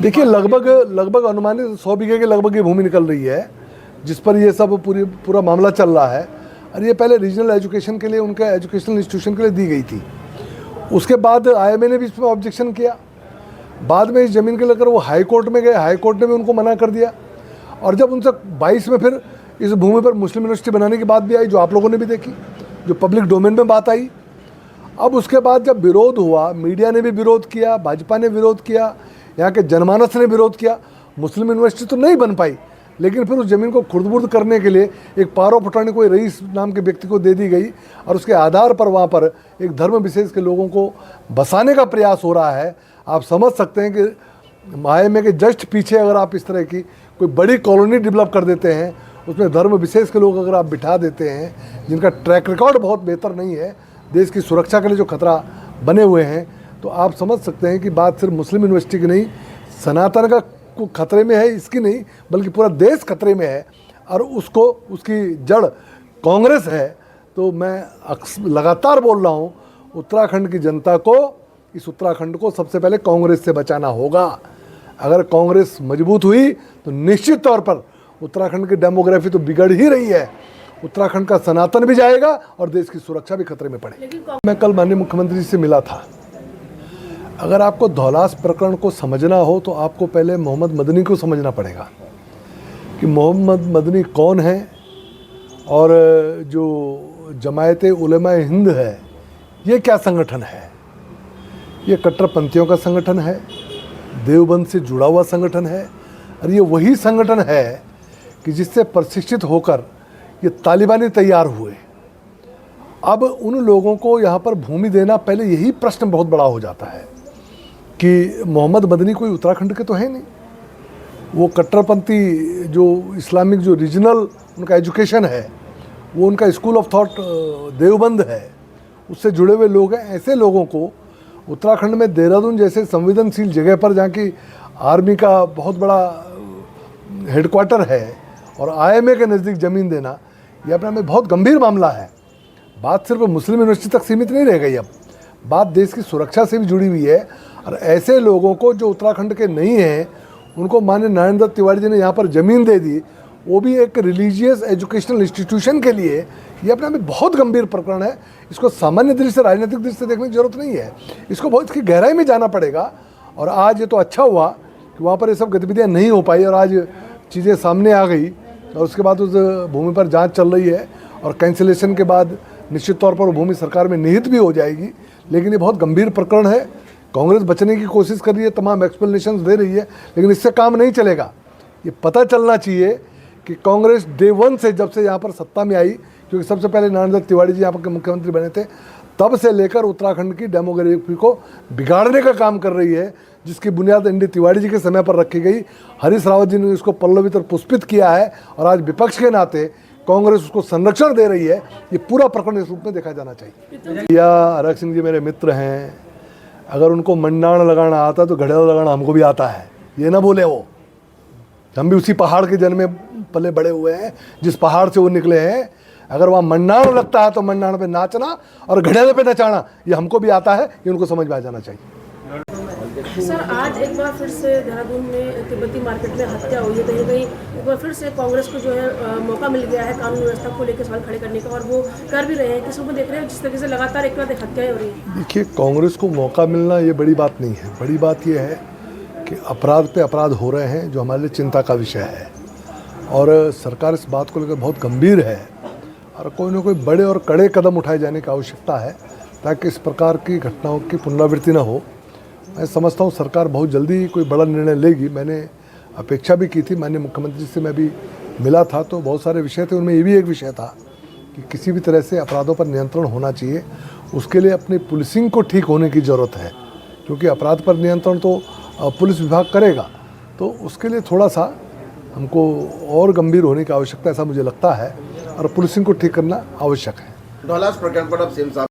देखिए लगभग अनुमानित 100 बीघे के लगभग ये भूमि निकल रही है जिस पर ये सब पूरा मामला चल रहा है। और ये पहले रीजनल एजुकेशन के लिए, उनके एजुकेशनल इंस्टीट्यूशन के लिए दी गई थी। उसके बाद आईएमए ने भी इसमें ऑब्जेक्शन किया। बाद में इस ज़मीन के लेकर वो हाई कोर्ट में गए, हाई कोर्ट ने भी उनको मना कर दिया। और जब उनसे 22 में फिर इस भूमि पर मुस्लिम यूनिवर्सिटी बनाने की बात भी आई, जो आप लोगों ने भी देखी, जो पब्लिक डोमेन में बात आई। अब उसके बाद जब विरोध हुआ, मीडिया ने भी विरोध किया, भाजपा ने विरोध किया, यहाँ के जनमानस ने विरोध किया। मुस्लिम यूनिवर्सिटी तो नहीं बन पाई, लेकिन फिर उस ज़मीन को खुर्द-बुर्द करने के लिए एक पारो पुटाने कोई रईस नाम के व्यक्ति को दे दी गई और उसके आधार पर वहाँ पर एक धर्म विशेष के लोगों को बसाने का प्रयास हो रहा है। आप समझ सकते हैं कि आईएमए के जस्ट पीछे अगर आप इस तरह की कोई बड़ी कॉलोनी डेवलप कर देते हैं, उसमें धर्म विशेष के लोग अगर आप बिठा देते हैं जिनका ट्रैक रिकॉर्ड बहुत बेहतर नहीं है, देश की सुरक्षा के लिए जो खतरा बने हुए हैं, तो आप समझ सकते हैं कि बात सिर्फ मुस्लिम यूनिवर्सिटी की नहीं, सनातन का खतरे में है, इसकी नहीं बल्कि पूरा देश खतरे में है। और उसको, उसकी जड़ कांग्रेस है। तो मैं लगातार बोल रहा हूँ, उत्तराखंड की जनता को, इस उत्तराखंड को सबसे पहले कांग्रेस से बचाना होगा। अगर कांग्रेस मजबूत हुई तो निश्चित तौर पर उत्तराखंड की डेमोग्राफी तो बिगड़ ही रही है, उत्तराखंड का सनातन भी जाएगा और देश की सुरक्षा भी खतरे में पड़ेगी। मैं कल माननीय मुख्यमंत्री जी से मिला था। अगर आपको धौलास प्रकरण को समझना हो तो आपको पहले मोहम्मद मदनी को समझना पड़ेगा कि मोहम्मद मदनी कौन है और जो जमायत उलेमा हिंद है ये क्या संगठन है। ये कट्टरपंथियों का संगठन है, देवबंद से जुड़ा हुआ संगठन है और ये वही संगठन है कि जिससे प्रशिक्षित होकर ये तालिबानी तैयार हुए। अब उन लोगों को यहाँ पर भूमि देना, पहले यही प्रश्न बहुत बड़ा हो जाता है कि मोहम्मद मदनी कोई उत्तराखंड के तो है नहीं, वो कट्टरपंथी जो इस्लामिक जो रीजनल उनका एजुकेशन है, वो उनका स्कूल ऑफ थॉट देवबंद है, उससे जुड़े हुए लोग हैं। ऐसे लोगों को उत्तराखंड में देहरादून जैसे संवेदनशील जगह पर, जहाँ की आर्मी का बहुत बड़ा हेडक्वार्टर है और आईएमए के नज़दीक ज़मीन देना, यह अपने में बहुत गंभीर मामला है। बात सिर्फ मुस्लिम यूनिवर्सिटी तक सीमित नहीं रह गई, अब बात देश की सुरक्षा से भी जुड़ी हुई है। और ऐसे लोगों को जो उत्तराखंड के नहीं हैं, उनको माननीय नारायण दत्त तिवारी जी ने यहाँ पर ज़मीन दे दी, वो भी एक रिलीजियस एजुकेशनल इंस्टीट्यूशन के लिए, ये अपने में बहुत गंभीर प्रकरण है। इसको सामान्य दृष्टि से, राजनीतिक दृष्टि से देखने की जरूरत नहीं है, इसको बहुत इसकी गहराई में जाना पड़ेगा। और आज ये तो अच्छा हुआ कि वहाँ पर ये सब गतिविधियाँ नहीं हो पाई और आज चीज़ें सामने आ गई और उसके बाद उस भूमि पर जाँच चल रही है और कैंसिलेशन के बाद निश्चित तौर पर वो भूमि सरकार में निहित भी हो जाएगी। लेकिन ये बहुत गंभीर प्रकरण है। कांग्रेस बचने की कोशिश कर रही है, तमाम एक्सप्लेनेशंस दे रही है, लेकिन इससे काम नहीं चलेगा। ये पता चलना चाहिए कि कांग्रेस डे वन से, जब से यहाँ पर सत्ता में आई, क्योंकि सबसे पहले नारायण दत्त तिवारी जी यहाँ पर के मुख्यमंत्री बने थे, तब से लेकर उत्तराखंड की डेमोग्राफी को बिगाड़ने का काम कर रही है, जिसकी बुनियाद एनडी तिवारी जी के समय पर रखी गई। हरीश रावत जी ने इसको पल्लवित और पुष्पित किया है और आज विपक्ष के नाते कांग्रेस उसको संरक्षण दे रही है। ये पूरा प्रकरण इस रूप में देखा जाना चाहिए। या आरक सिंह जी मेरे मित्र हैं, अगर उनको मंडाण लगाना आता तो घड़ियाल लगाना हमको भी आता है, ये ना बोले वो। हम भी उसी पहाड़ के जन्म में पले बड़े हुए हैं, जिस पहाड़ से वो निकले हैं। अगर वहाँ मंडाण लगता है तो मंडाण पे नाचना और घड़ियाल पे नचाना ये हमको भी आता है, ये उनको समझ में आ जाना चाहिए। सर, आज एक बार फिर से देहरादून में तिब्बती मार्केट में हत्या हुई है। कहीं कहीं एक बार फिर से कांग्रेस को जो है मौका मिल गया है कानून व्यवस्था को लेकर सवाल खड़े करने का, और वो कर भी रहे हैं। किसी को देख रहे हैं जिस तरीके से लगातार एक बाद हत्याएं हो रही है। देखिए, कांग्रेस को मौका मिलना ये बड़ी बात नहीं है। बड़ी बात ये है कि अपराध पे अपराध हो रहे हैं, जो हमारे लिए चिंता का विषय है। और सरकार इस बात को लेकर बहुत गंभीर है और कोई ना कोई बड़े और कड़े कदम उठाए जाने की आवश्यकता है, ताकि इस प्रकार की घटनाओं की पुनरावृत्ति न हो। मैं समझता हूँ सरकार बहुत जल्दी कोई बड़ा निर्णय लेगी। मैंने अपेक्षा भी की थी, माननीय मुख्यमंत्री से मैं भी मिला था, तो बहुत सारे विषय थे, उनमें ये भी एक विषय था कि किसी भी तरह से अपराधों पर नियंत्रण होना चाहिए। उसके लिए अपनी पुलिसिंग को ठीक होने की ज़रूरत है, क्योंकि अपराध पर नियंत्रण तो पुलिस विभाग करेगा, तो उसके लिए थोड़ा सा हमको और गंभीर होने की आवश्यकता, ऐसा मुझे लगता है, और पुलिसिंग को ठीक करना आवश्यक है। धौलास प्रकरण पर अब सीएम साहब